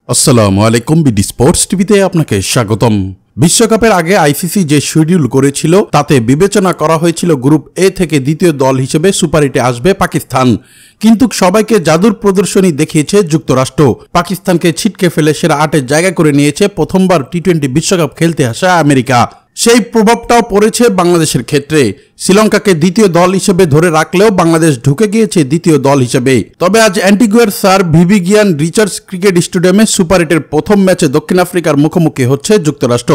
আসসালামু আলাইকুম BD sports টিভিতে আপনাকে স্বাগতম। বিশ্বকাপের আগে আইসিসি যে শিডিউল করেছিল তাতে বিবেচনা করা হয়েছিল গ্রুপ এ থেকে দ্বিতীয় দল হিসেবে সুপার 8-এ আসবে পাকিস্তান, কিন্তু সবাইকে জাদুর প্রদর্শনী দেখিয়েছে যুক্তরাষ্ট্র। পাকিস্তানকে ছিটকে ফেলে সেরা 8-এর জায়গা করে নিয়েছে প্রথমবার টি-20 বিশ্বকাপ খেলতে আসা আমেরিকা। সেই প্রভাবটাও পড়েছে বাংলাদেশের ক্ষেত্রে। শ্রীলঙ্কাকে দ্বিতীয় দল হিসেবে ধরে রাখলেও বাংলাদেশ ঢুকে গিয়েছে দ্বিতীয় দল হিসেবে। তবে আজ অ্যান্টিগুয়ার স্যার ভিভিয়ান রিচার্ডস ক্রিকেট স্টেডিয়ামে সুপার 8-এর প্রথম ম্যাচে দক্ষিণ আফ্রিকার মুখোমুখি হচ্ছে যুক্তরাষ্ট্র।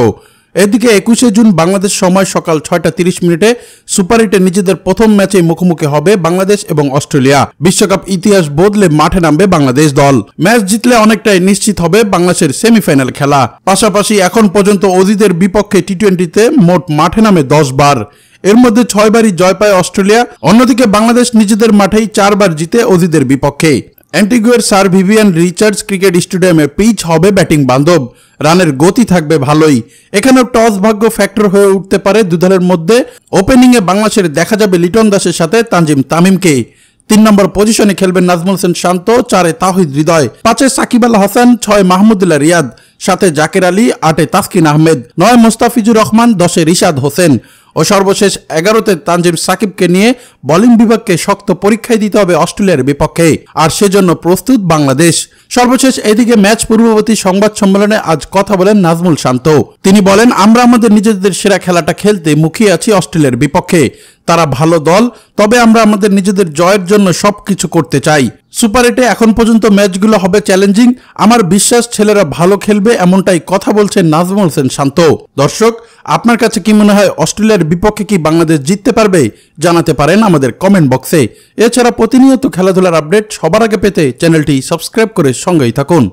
এদিকে 21শে জুন বাংলাদেশ সময় সকাল 6:30 সুপার 8-এ নিজেদের প্রথম ম্যাচে মুখোমুখি হবে বাংলাদেশ এবং অস্ট্রেলিয়া। বিশ্বকাপ ইতিহাস বদলে মাঠে নামবে বাংলাদেশ দল। ম্যাচ জিতলে অনেকটাই নিশ্চিত হবে বাংলাদেশের সেমিফাইনাল খেলা। পাশাপাশি এখন পর্যন্ত অজিদের বিপক্ষে টি-20তে মোট মাঠে নামে 10 বার, এর মধ্যে 6 বারই জয় পায় অস্ট্রেলিয়া। অন্যদিকে বাংলাদেশ নিজেদের মাঠেই 4 বার জিতে অজিদের বিপক্ষে। অ্যান্টিগুয়ার স্যার ভিভিয়ান রিচার্ডস ক্রিকেট স্টেডিয়ামে পিচ হবে ব্যাটিং বান্ধব, রানের গতি থাকবে ভালোই। এখানেও টস ভাগ্য ফ্যাক্টর হয়ে উঠতে পারে দু দলের মধ্যে। ওপেনিংয়ে বাংলাদেশের দেখা যাবে লিটন দাসের সাথে তানজিম তামিমকে। 3 নম্বর পজিশনে খেলবেন নাজমুল হোসেন শান্ত, 4-এ তাওহিদ হৃদয়, 5-এ সাকিব আল হাসান, 6-এ মাহমুদুল্লাহ রিয়াদ, 7-এ জাকের আলী, 8-এ তাসকিন আহমেদ, 9-এ মোস্তাফিজুর রহমান, 10-এ রিশাদ হোসেন ও সর্বশেষ 11তে তানজিম সাকিবকে নিয়ে বোলিং বিভাগকে শক্ত পরীক্ষায় দিতে হবে অস্ট্রেলিয়ার বিপক্ষে, আর সেজন্য প্রস্তুত বাংলাদেশ। সর্বশেষ এদিকে ম্যাচ পূর্ববর্তী সংবাদ সম্মেলনে আজ কথা বলেন নাজমুল শান্ত। তিনি বলেন, আমরা আমাদের নিজেদের সেরা খেলাটা খেলতে মুখিয়ে আছি অস্ট্রেলিয়ার বিপক্ষে। তারা ভালো দল, তবে আমরা আমাদের নিজেদের জয়ের জন্য সবকিছু করতে চাই। সুপার 8-এ এখন পর্যন্ত ম্যাচগুলো হবে চ্যালেঞ্জিং। আমার বিশ্বাস ছেলেরা ভালো খেলবে, এমনটাই কথা বলছেন নাজমুল হোসেন শান্ত। দর্শক, আপনার কাছে কি মনে হয় অস্ট্রেলিয়ার বিপক্ষে কি বাংলাদেশ জিততে পারবে? জানাতে পারেন আমাদের কমেন্ট বক্সে। এছাড়া প্রতিনিয়ত খেলাধুলার আপডেট সবার আগে পেতে চ্যানেলটি সাবস্ক্রাইব করে সঙ্গেই থাকুন।